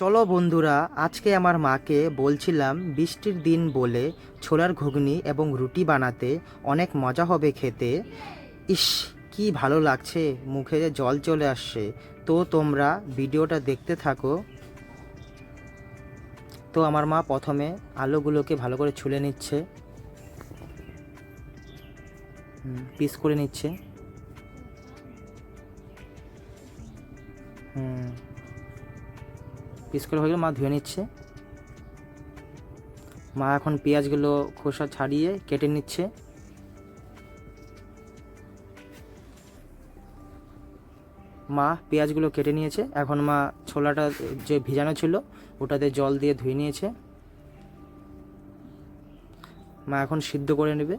চলো বন্ধুরা, আজকে আমার মাকে বলছিলাম বৃষ্টির দিন বলে ছোলার ঘুগনি এবং রুটি বানাতে, অনেক মজা হবে খেতে। ইস, কি ভালো লাগছে, মুখে যে জল চলে আসছে। তো তোমরা ভিডিওটা দেখতে থাকো। তো আমার মা প্রথমে আলুগুলোকে ভালো করে ছুলে নিচ্ছে, পিস করে নিচ্ছে। পিস করে হয়ে গেলে মা ধুয়ে নিচ্ছে। মা এখন পেঁয়াজগুলো খোসা ছাড়িয়ে কেটে নিচ্ছে। মা পেঁয়াজগুলো কেটে নিয়েছে। এখন মা ছোলাটা যে ভিজানো ছিল ওটাতে জল দিয়ে ধুয়ে নিয়েছে। মা এখন সিদ্ধ করে নেবে,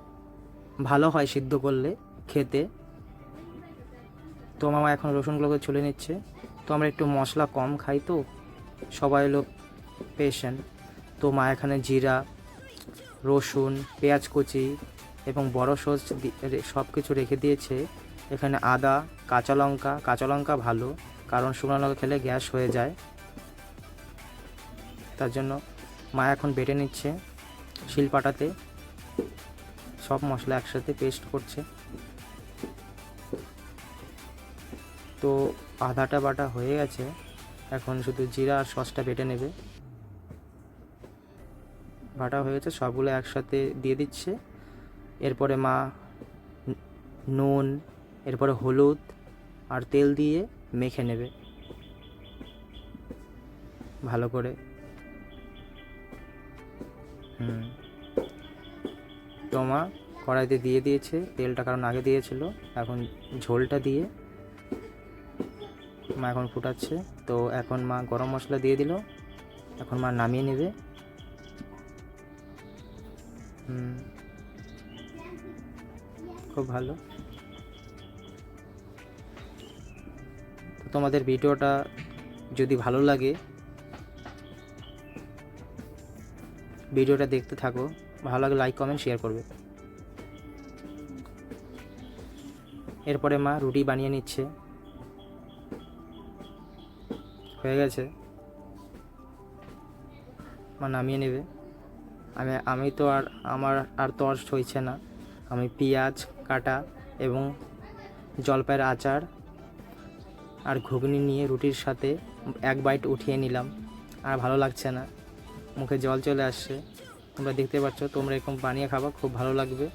ভালো হয় সিদ্ধ করলে খেতে। তো মামা এখন রসুনগুলোকে ছুলে নিচ্ছে। তো আমরা একটু মশলা কম খাই, তো সবাই হলো পেশেন্ট। তো মা এখানে জিরা, রসুন, পেঁয়াজ কুচি এবং বড় সস সব কিছু রেখে দিয়েছে। এখানে আদা, কাঁচা লঙ্কা ভালো, কারণ শুকনো লঙ্কা খেলে গ্যাস হয়ে যায়। তার জন্য মা এখন বেটে নিচ্ছে শিলপাটাতে, সব মশলা একসাথে পেস্ট করছে। তো আদাটা বাটা হয়ে গেছে, এখন শুধু জিরা আর সসটা বেটে নেবে। বাটা হয়ে গেছে, সবগুলো একসাথে দিয়ে দিচ্ছে। এরপরে মা নুন, এরপরে হলুদ আর তেল দিয়ে মেখে নেবে ভালো করে। তো মা কড়াইতে দিয়ে দিয়েছে তেলটা, কারণ আগে দিয়েছিল। এখন ঝোলটা দিয়ে মা এখন ফুটাচ্ছে। তো এখন মা গরম মশলা দিয়ে দিল, এখন মা নামিয়ে নেবে। খুব ভালো। তো তোমাদের ভিডিওটা যদি ভালো লাগে, ভিডিওটা দেখতে থাকো। ভালো লাগে লাইক কমেন্ট শেয়ার করবে। এরপরে মা রুটি বানিয়ে নিচ্ছে, হয়ে গেছে, মা নামিয়ে নেবে। আমি তো আমার আর হয়েছে না। আমি পেঁয়াজ কাটা এবং জলপাইয়ের আচার আর ঘুগনি নিয়ে রুটির সাথে এক বাইট উঠিয়ে নিলাম। আর ভালো লাগছে না, মুখে জল চলে আসছে। তোমরা দেখতে পাচ্ছ, তোমরা এরকম বানিয়ে খাবা, খুব ভালো লাগবে।